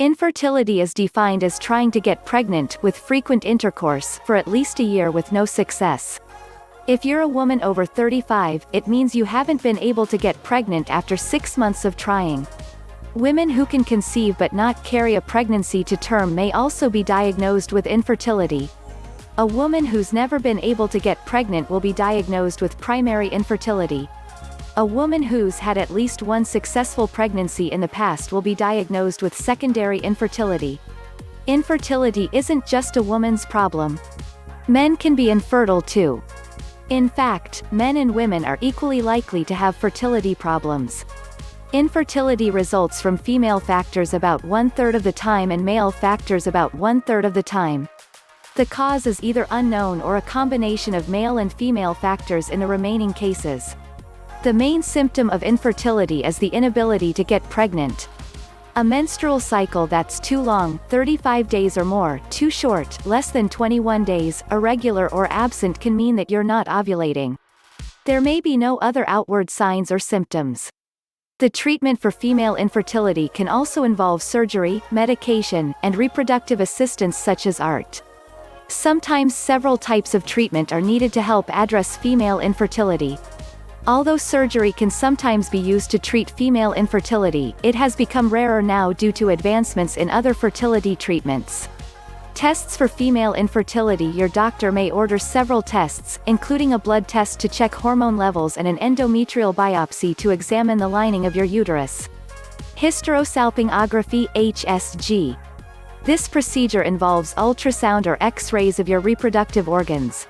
Infertility is defined as trying to get pregnant with frequent intercourse for at least a year with no success. If you're a woman over 35, it means you haven't been able to get pregnant after 6 months of trying. Women who can conceive but not carry a pregnancy to term may also be diagnosed with infertility. A woman who's never been able to get pregnant will be diagnosed with primary infertility. A woman who's had at least one successful pregnancy in the past will be diagnosed with secondary infertility. Infertility isn't just a woman's problem. Men can be infertile too. In fact, men and women are equally likely to have fertility problems. Infertility results from female factors about 1/3 of the time and male factors about 1/3 of the time. The cause is either unknown or a combination of male and female factors in the remaining cases. The main symptom of infertility is the inability to get pregnant. A menstrual cycle that's too long, 35 days or more, too short, less than 21 days, irregular or absent can mean that you're not ovulating. There may be no other outward signs or symptoms. The treatment for female infertility can also involve surgery, medication, and reproductive assistance such as ART. Sometimes several types of treatment are needed to help address female infertility. Although surgery can sometimes be used to treat female infertility, it has become rarer now due to advancements in other fertility treatments. Tests for female infertility. Your doctor may order several tests, including a blood test to check hormone levels and an endometrial biopsy to examine the lining of your uterus. Hysterosalpingography (HSG). This procedure involves ultrasound or X-rays of your reproductive organs.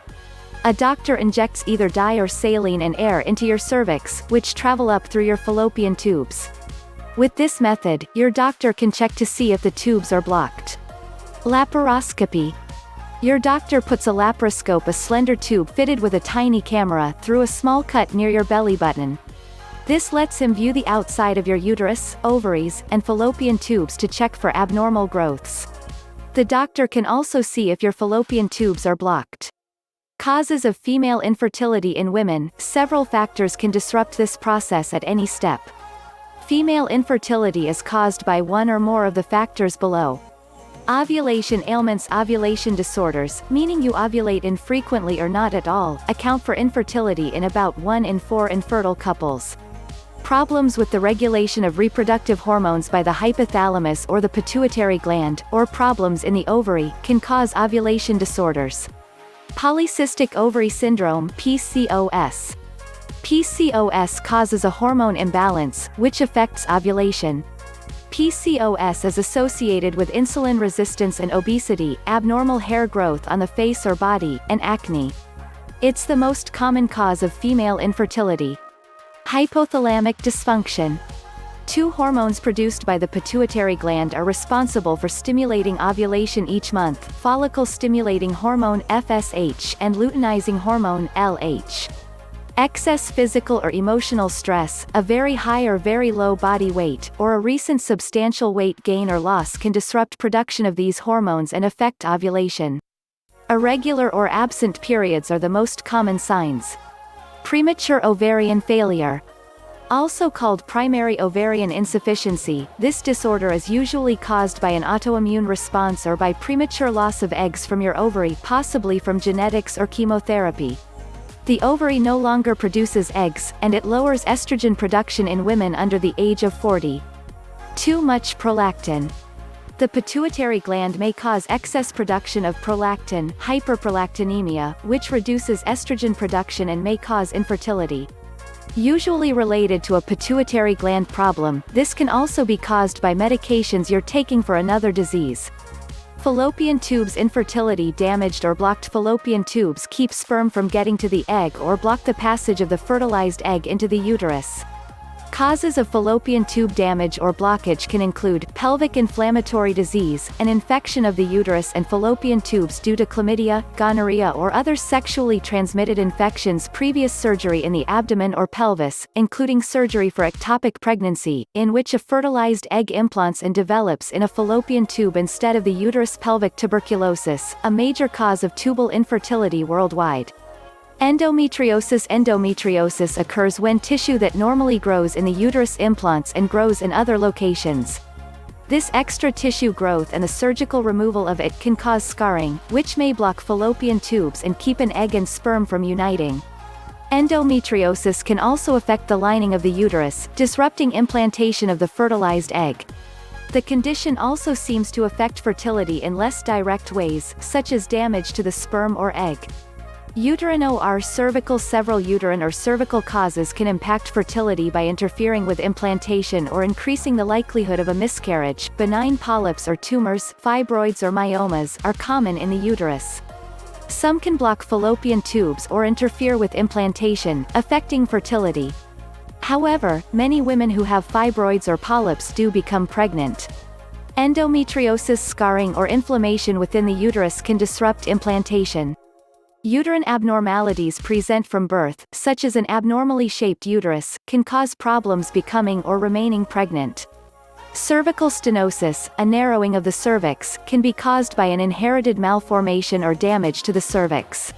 A doctor injects either dye or saline and air into your cervix, which travel up through your fallopian tubes. With this method, your doctor can check to see if the tubes are blocked. Laparoscopy. Your doctor puts a laparoscope, a slender tube fitted with a tiny camera, through a small cut near your belly button. This lets him view the outside of your uterus, ovaries, and fallopian tubes to check for abnormal growths. The doctor can also see if your fallopian tubes are blocked. Causes of female infertility in women. Several factors can disrupt this process at any step. Female infertility is caused by one or more of the factors below. Ovulation ailments. Ovulation disorders, meaning you ovulate infrequently or not at all, account for infertility in about 1 in 4 infertile couples. Problems with the regulation of reproductive hormones by the hypothalamus or the pituitary gland, or problems in the ovary, can cause ovulation disorders. Polycystic ovary syndrome (PCOS). PCOS causes a hormone imbalance, which affects ovulation. PCOS is associated with insulin resistance and obesity, abnormal hair growth on the face or body, and acne. It's the most common cause of female infertility. Hypothalamic dysfunction. 2 hormones produced by the pituitary gland are responsible for stimulating ovulation each month: follicle-stimulating hormone (FSH) and luteinizing hormone (LH). Excess physical or emotional stress, a very high or very low body weight, or a recent substantial weight gain or loss can disrupt production of these hormones and affect ovulation. Irregular or absent periods are the most common signs. Premature ovarian failure. Also called primary ovarian insufficiency, this disorder is usually caused by an autoimmune response or by premature loss of eggs from your ovary, possibly from genetics or chemotherapy. The ovary no longer produces eggs, and it lowers estrogen production in women under the age of 40. Too much prolactin. The pituitary gland may cause excess production of prolactin, hyperprolactinemia, which reduces estrogen production and may cause infertility. Usually related to a pituitary gland problem, this can also be caused by medications you're taking for another disease. Fallopian tubes. Infertility. Damaged or blocked fallopian tubes keep sperm from getting to the egg or block the passage of the fertilized egg into the uterus. Causes of fallopian tube damage or blockage can include pelvic inflammatory disease, an infection of the uterus and fallopian tubes due to chlamydia, gonorrhea or other sexually transmitted infections, previous surgery in the abdomen or pelvis, including surgery for ectopic pregnancy, in which a fertilized egg implants and develops in a fallopian tube instead of the uterus. Pelvic tuberculosis, a major cause of tubal infertility worldwide. Endometriosis. Endometriosis occurs when tissue that normally grows in the uterus implants and grows in other locations. This extra tissue growth and the surgical removal of it can cause scarring, which may block fallopian tubes and keep an egg and sperm from uniting. Endometriosis can also affect the lining of the uterus, disrupting implantation of the fertilized egg. The condition also seems to affect fertility in less direct ways, such as damage to the sperm or egg. Uterine or cervical. Several uterine or cervical causes can impact fertility by interfering with implantation or increasing the likelihood of a miscarriage. Benign polyps or tumors, fibroids or myomas, are common in the uterus. Some can block fallopian tubes or interfere with implantation, affecting fertility. However, many women who have fibroids or polyps do become pregnant. Endometriosis. Scarring or inflammation within the uterus can disrupt implantation. Uterine abnormalities present from birth, such as an abnormally shaped uterus, can cause problems becoming or remaining pregnant. Cervical stenosis, a narrowing of the cervix, can be caused by an inherited malformation or damage to the cervix.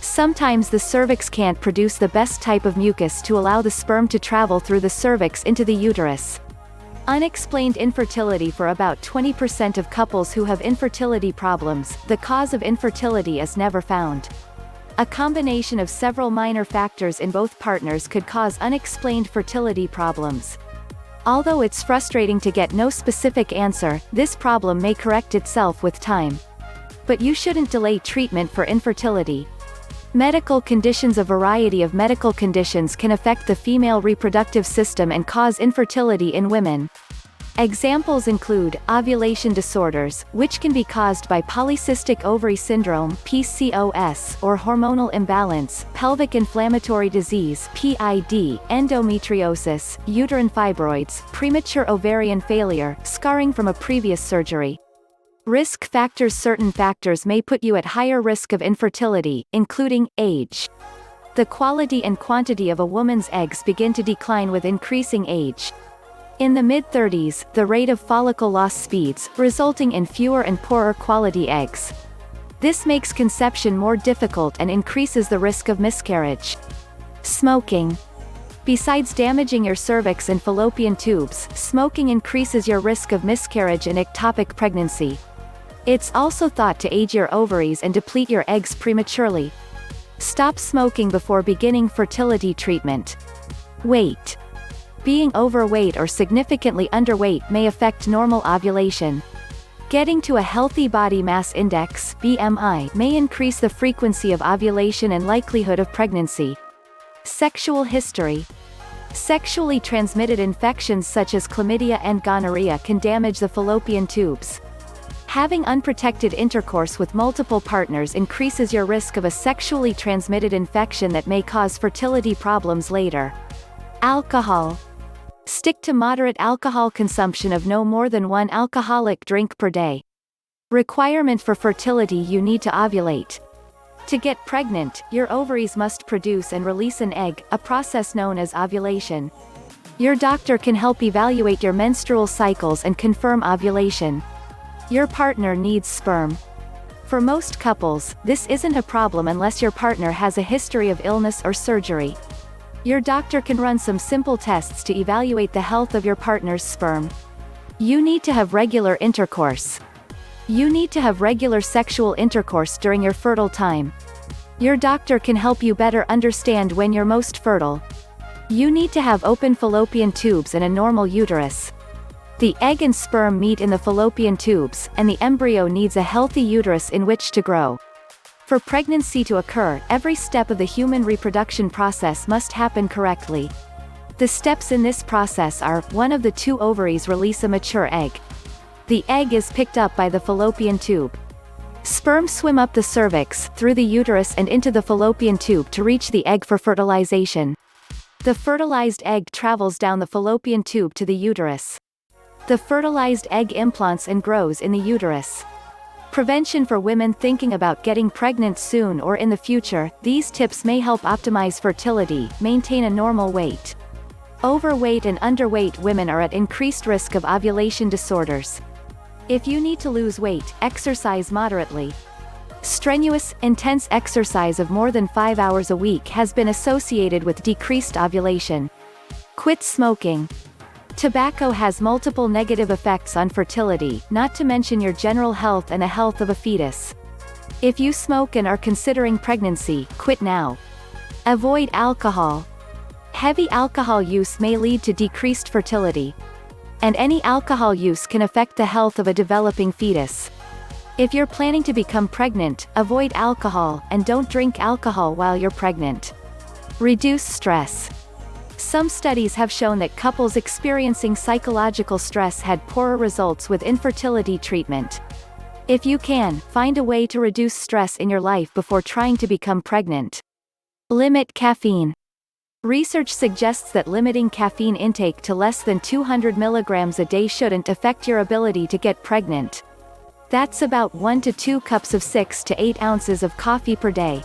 Sometimes the cervix can't produce the best type of mucus to allow the sperm to travel through the cervix into the uterus. Unexplained infertility. For about 20% of couples who have infertility problems, the cause of infertility is never found. A combination of several minor factors in both partners could cause unexplained fertility problems. Although it's frustrating to get no specific answer, this problem may correct itself with time. But you shouldn't delay treatment for infertility. Medical conditions. A variety of medical conditions can affect the female reproductive system and cause infertility in women. Examples include ovulation disorders, which can be caused by polycystic ovary syndrome (PCOS) or hormonal imbalance, pelvic inflammatory disease (PID), endometriosis, uterine fibroids, premature ovarian failure, scarring from a previous surgery. Risk factors. Certain factors may put you at higher risk of infertility, including age. The quality and quantity of a woman's eggs begin to decline with increasing age. In the mid-30s, the rate of follicle loss speeds, resulting in fewer and poorer quality eggs. This makes conception more difficult and increases the risk of miscarriage. Smoking. Besides damaging your cervix and fallopian tubes, smoking increases your risk of miscarriage and ectopic pregnancy. It's also thought to age your ovaries and deplete your eggs prematurely. Stop smoking before beginning fertility treatment. Weight. Being overweight or significantly underweight may affect normal ovulation. Getting to a healthy body mass index (BMI) may increase the frequency of ovulation and likelihood of pregnancy. Sexual history. Sexually transmitted infections such as chlamydia and gonorrhea can damage the fallopian tubes. Having unprotected intercourse with multiple partners increases your risk of a sexually transmitted infection that may cause fertility problems later. Alcohol. Stick to moderate alcohol consumption of no more than 1 alcoholic drink per day. Requirement for fertility: you need to ovulate. To get pregnant, your ovaries must produce and release an egg, a process known as ovulation. Your doctor can help evaluate your menstrual cycles and confirm ovulation. Your partner needs sperm. For most couples, this isn't a problem unless your partner has a history of illness or surgery. Your doctor can run some simple tests to evaluate the health of your partner's sperm. You need to have regular intercourse. You need to have regular sexual intercourse during your fertile time. Your doctor can help you better understand when you're most fertile. You need to have open fallopian tubes and a normal uterus. The egg and sperm meet in the fallopian tubes, and the embryo needs a healthy uterus in which to grow. For pregnancy to occur, every step of the human reproduction process must happen correctly. The steps in this process are: 1 of the 2 ovaries release a mature egg. The egg is picked up by the fallopian tube. Sperm swim up the cervix, through the uterus and into the fallopian tube to reach the egg for fertilization. The fertilized egg travels down the fallopian tube to the uterus. The fertilized egg implants and grows in the uterus. Prevention. For women thinking about getting pregnant soon or in the future, these tips may help optimize fertility. Maintain a normal weight. Overweight and underweight women are at increased risk of ovulation disorders. If you need to lose weight, exercise moderately. Strenuous, intense exercise of more than 5 hours a week has been associated with decreased ovulation. Quit smoking. Tobacco has multiple negative effects on fertility, not to mention your general health and the health of a fetus. If you smoke and are considering pregnancy, quit now. Avoid alcohol. Heavy alcohol use may lead to decreased fertility. And any alcohol use can affect the health of a developing fetus. If you're planning to become pregnant, avoid alcohol, and don't drink alcohol while you're pregnant. Reduce stress. Some studies have shown that couples experiencing psychological stress had poorer results with infertility treatment. If you can, find a way to reduce stress in your life before trying to become pregnant. Limit caffeine. Research suggests that limiting caffeine intake to less than 200 milligrams a day shouldn't affect your ability to get pregnant. That's about 1 to 2 cups of 6 to 8 ounces of coffee per day.